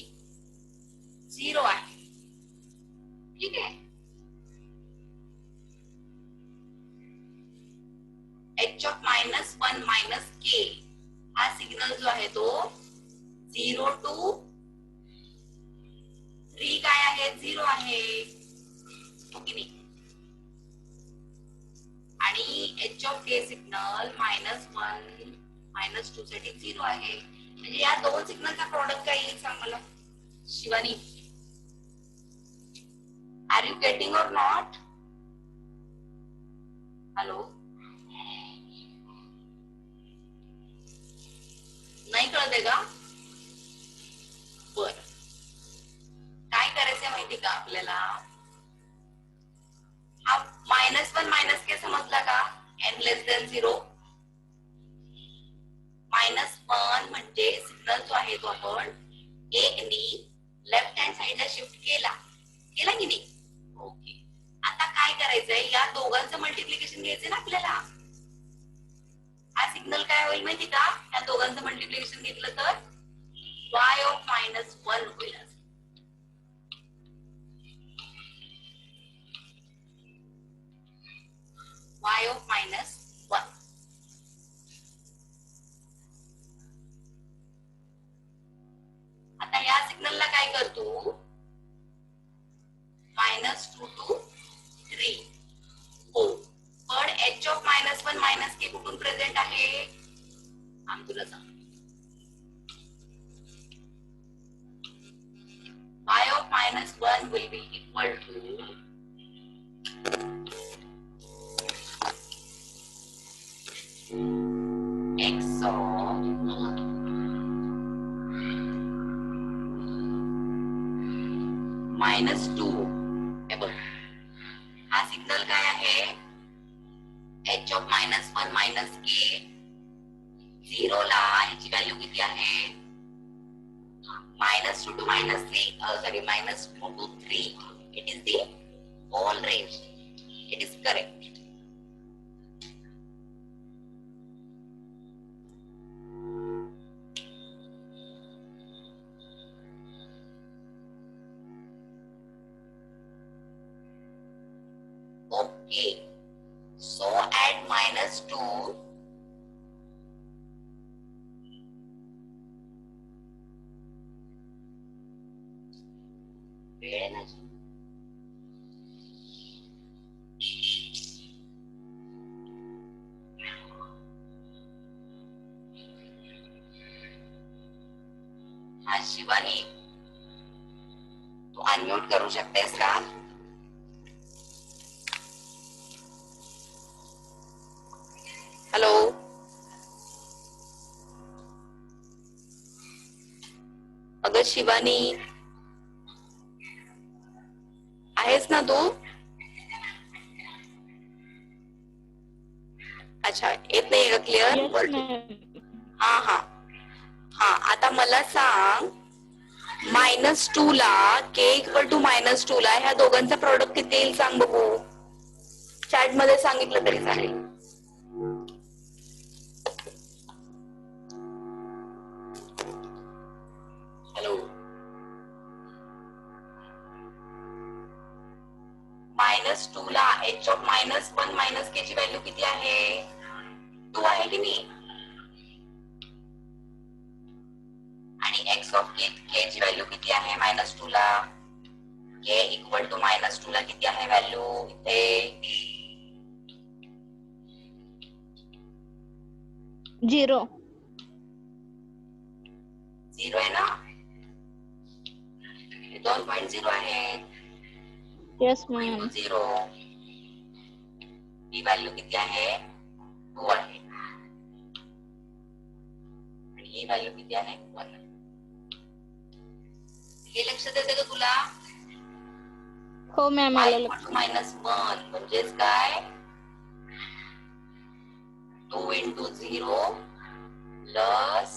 0 आहे, ठीक आहे, h ऑफ -1 माइनस के हा सिग्नल जो आहे तो 0 to 3 काय आहे, 0 आहे, ओके नाही, आणि h ऑफ के सिग्नल -1 -2 साठी 0 आहे, म्हणजे या दोन सिग्नलचा प्रोडक्ट काय येईल सांग मला शिवानी, आर यू गेटिंग और नॉट, हॅलो, नाही कळते का? बर, काय करायचंय माहिती का आपल्याला? हा -1 मायनस के समजला का? n less than 0. -1 म्हणजे सिग्नल जो आहे तो आपण a नी लेफ्ट हँड साइडला शिफ्ट केला की नाही? ओके. आता काय करायचंय, या दोघांचं मल्टिप्लिकेशन घ्यायचं ना आपल्याला. हा सिग्नल काय होईल माहिती का? या दोघांचं मल्टिप्लिकेशन घेतलं तर y ऑफ -1 होईल. y of -1. आता या सिग्नलला काय करतो? -2 to 3. हो, पण h ऑफ -1 मायनस के कुठून प्रेझेंट आहे? आम तुला सांग. y of -1 will be equal to x of -2. हे बघ, हा सिग्नल काय आहे? h ऑफ -1 मायनस के. 0 ला याची व्हॅल्यू किती आहे? -2 to -3, sorry, -2 to 3. It is the whole range. It is correct. Okay. So at -2, हा शिवानी, तू अनम्यूट करू शकतेस का? हॅलो, अगं शिवानी, आहेस ना तू? अच्छा, येत नाहीये का क्लिअर? हा हा हा, आता मला सांग, -2 ला k इक्वल टू -2 ला ह्या दोघांचा प्रोडक्ट किती येईल सांग बघू. चॅट मध्ये सांगितलं तरी चालेल. हॅलो, -2 ला h ऑफ -1 मायनस के ची व्हॅल्यू किती आहे? 2 आहे की नाही? आणि x ऑफ k ची व्हॅल्यू किती आहे -2 ला? k इक्वल टू -2 ला किती आहे व्हॅल्यू? इथे 0 आहे ना? 2.0 आहे. Yes ma'am. 0. ही व्हॅल्यू किती आहे? 2 आहे. आणि ही व्हॅल्यू किती आहे? 1. हे लक्षात येते का तुला? हो मॅम, आलं लक्षात. -1 म्हणजेच काय? 2 into 0 plus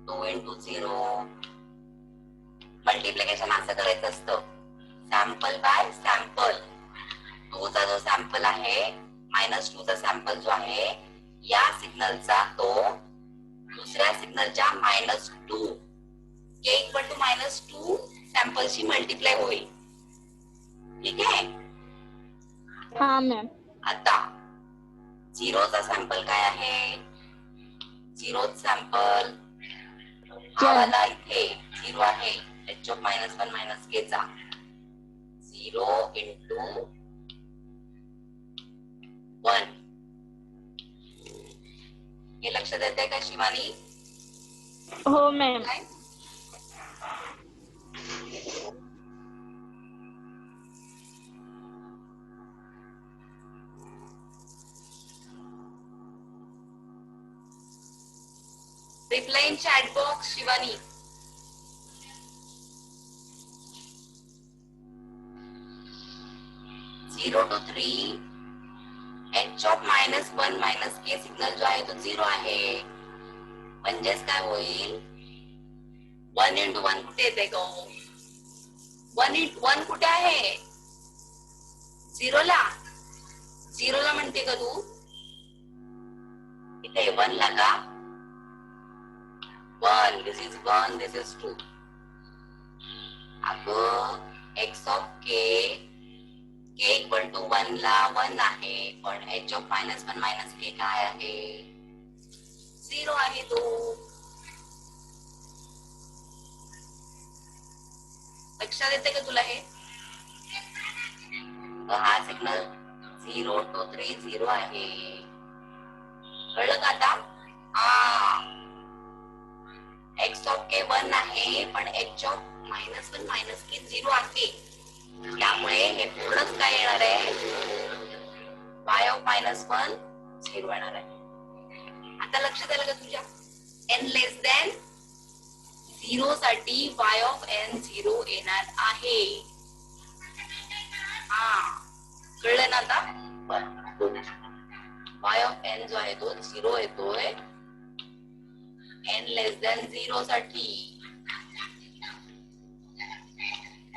2 into 0. मल्टिप्लिकेशन असं करायचं असतं, सॅम्पल बाय सॅम्पल. 2 चा जो सॅम्पल आहे, -2 चा सॅम्पल जो आहे, या सिग्नलचा तो दुसऱ्या सिग्नलच्या -2 k इक्वल टू -2 सॅम्पलशी मल्टिप्लाय होईल. ठीक आहे? हा मॅम. आता 0 चा सॅम्पल काय आहे? 0 सॅम्पल हा वाला इथे 0 आहे, h ऑफ -1 मायनस के चा. 0 into 1. हे लक्षात येते का शिवानी? हो ma'am. Reply in chat box Shivani. Zero to three h of minus one minus k signal जो आहे तो 0 आहे. म्हणजेच काय होईल, 1 इंटू 1 कुठे येते ग? 1 कुठे आहे? 0 ला. 0 ला म्हणते का तू? इथे 1 ला का? 1, this is 1, this is 2. अगं x of k equal to 1 ला 1 आहे, पण h of minus 1 minus k काय आहे? 0 आहे तो. लक्षात येते का तुला हे? हा सिग्नल 0 टू 3 0 आहे. कळलं का आता? x ऑफ k 1 आहे, पण h of minus 1 minus k 0 आहे. त्यामुळे हे पूर्णच काय येणार आहे? y ऑफ मायनस 1 0 येणार आहे. आता लक्षात आलं का तुझ्या? n लेस दॅन 0 साठी y ऑफ n 0 येणार आहे. कळलं ना आता? y ऑफ n जो आहे तो 0 येतोय n लेस दॅन 0 साठी.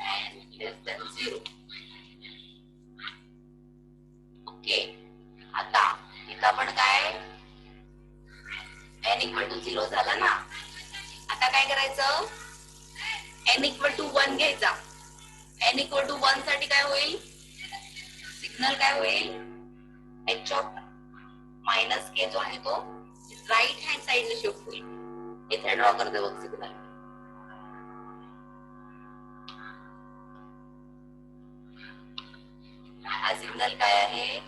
n less than 0. ओके. आता इथं आपण काय, n इक्वल टू 0 झाला ना. आता काय करायचं, n इक्वल टू 1 घ्यायचा. n इक्वल टू 1 साठी काय होईल? सिग्नल काय होईल? h ऑफ मायनस के जो आहे तो राईट हँड साइडला शिफ्ट होईल. इथे ड्रॉ करते बघ सिग्नल. हा सिग्नल काय आहे?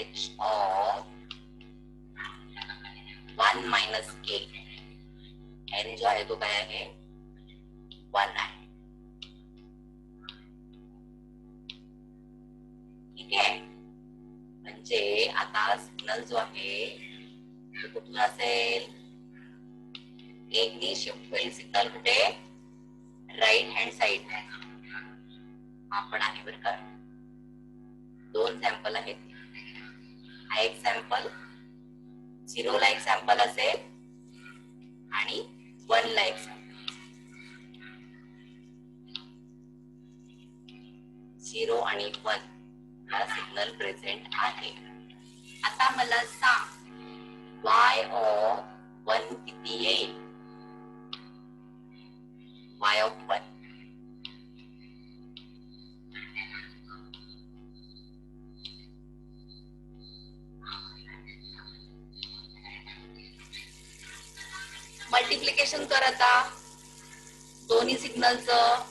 h ऑफ 1 मायनस के. n जो आहे तो काय आहे? 1 आहे. ठीक आहे. म्हणजे आता सिग्नल जो आहे तो कुठून असेल? एकनी शिफ्ट होईल सिग्नल कुठे? Right hand side. आपण आहे बरं का, 2 सॅम्पल आहेत. हा एक सॅम्पल 0 ला एक सॅम्पल असेल आणि 1 ला एक सॅम्पल. 0 आणि 1 हा सिग्नल प्रेझेंट आहे. आता मला सांग y ऑफ 1 किती येईल? y ऑफ 1 मल्टिप्लिकेशन कर आता दोन्ही सिग्नलचं.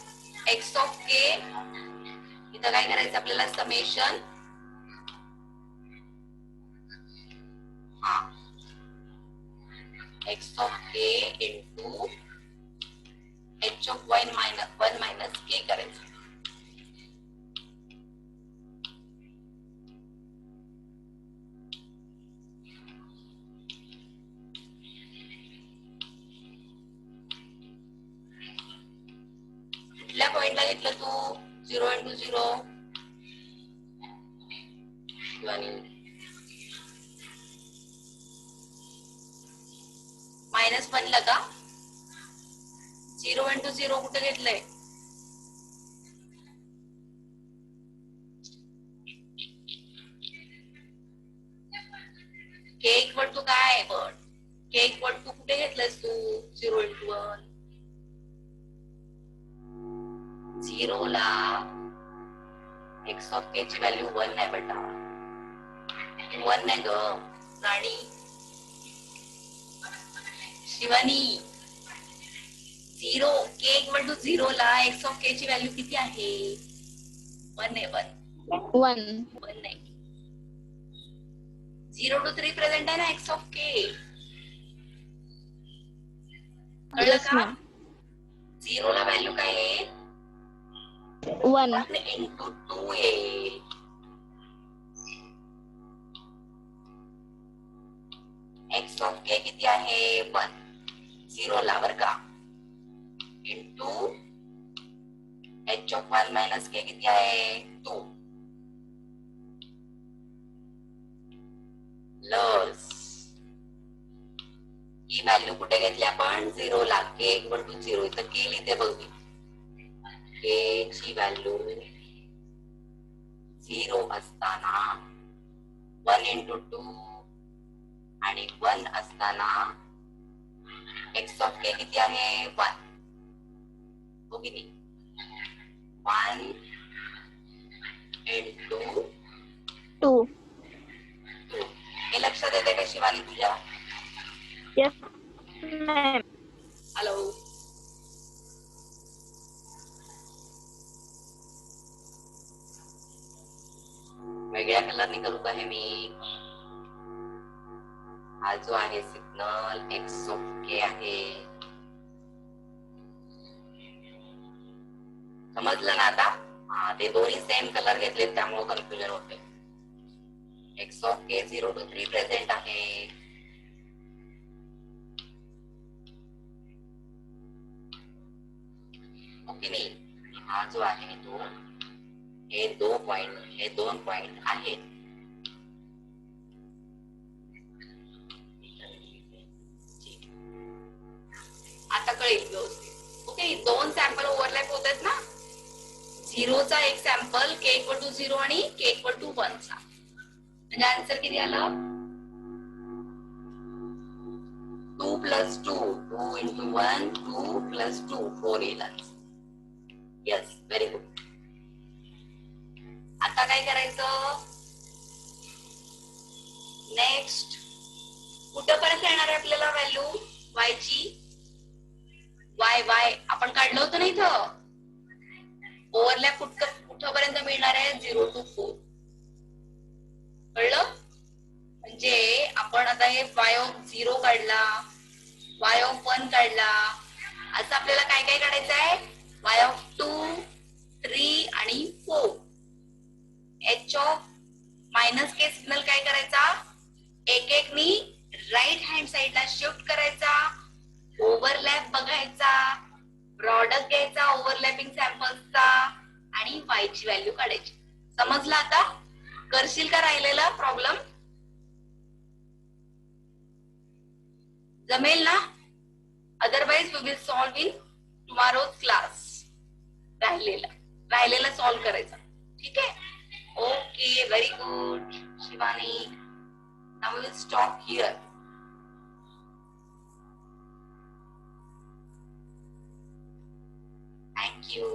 x ऑफ k इथं काय करायचं आपल्याला? Summation x of k into h of 1 minus k करायचं. कुठल्या पॉइंटला घेतलं तू? 0 इंटू 0 मायनस 1 ला का? 0 इंटू 0 कुठे घेतलंय? k इक्वल टू काय? पण k इक्वल टू कुठे घेतलंयस तू? 0 इंटू 1. 0 ला x ऑफ k ची व्हॅल्यू 1 आहे बेटा. 1 नाही ग राणी. शिवानी 0 k इक्वल टू 0 ला x ऑफ k ची व्हॅल्यू किती आहे? 1 आहे. 1 नाही. 0 टू 3 प्रेझेंट आहे ना x ऑफ k. कळलं का? 0 ला व्हॅल्यू काय आहे? 1 इंटू 2 येईल. एक्स ऑफ के किती आहे 1 0 ला बर का इंटू एच ऑफ 1 मायनस के किती आहे 2 प्लस ही व्हॅल्यू कुठे घेतली आपण 0 ला के इक्वल टू 0 इथं के लिहिते बघ मी के ची व्हॅल्यू 0 असताना 1 इंटू 2 आणि 1 असताना एक्स ऑफ के किती आहे 1 हो की नाही 1 इंटू 2. 2 हे लक्षात येते का शिवानी तुझ्या Yes, ma'am. हॅलो वेगळ्या कलरने करू का हे मी हा जो आहे सिग्नल एक्स ऑफ के आहे समजलं ना आता हा ते दोन्ही सेम कलर घेतले त्यामुळे कन्फ्युजन होते एक्स ऑफ के 0 to 3 प्रेझेंट आहे ओके नाही हा जो आहे तो हे 2 पॉइंट आहेत आता कळेल व्यवस्थित ओके 2 सॅम्पल ओव्हरलॅप होत आहेत ना 0 चा एक सॅम्पल के इक्वल टू 0 आणि के इक्वल टू 1 चा म्हणजे आन्सर किती आलं 2 plus 2 2 into 1 2 plus 2 4 येईल यस व्हेरी गुड आता काय करायचं नेक्स्ट कुठपर्यंत येणार आहे आपल्याला व्हॅल्यू y ची y आपण काढलं होतं ना इथं ओव्हरलॅप कुठपर्यंत मिळणार आहे 0 to 4 कळलं म्हणजे आपण आता हे y of 0 काढला y of 1 काढला असं आपल्याला काय काय काढायचं आहे y of 2 3 आणि 4 h of minus k signal काय करायचा एक एक नी राईट हँड साइडला शिफ्ट करायचा ओव्हरलॅप बघायचा प्रॉडक्ट घ्यायचा ओव्हरलॅपिंग सॅम्पल्सचा आणि y ची व्हॅल्यू काढायची समजलं आता करशील का राहिलेला प्रॉब्लेम जमेल ना otherwise we will solve in tomorrow's class राहिलेला सॉल्व करायचा ठीक आहे okay very good Shivani now we will stop here thank you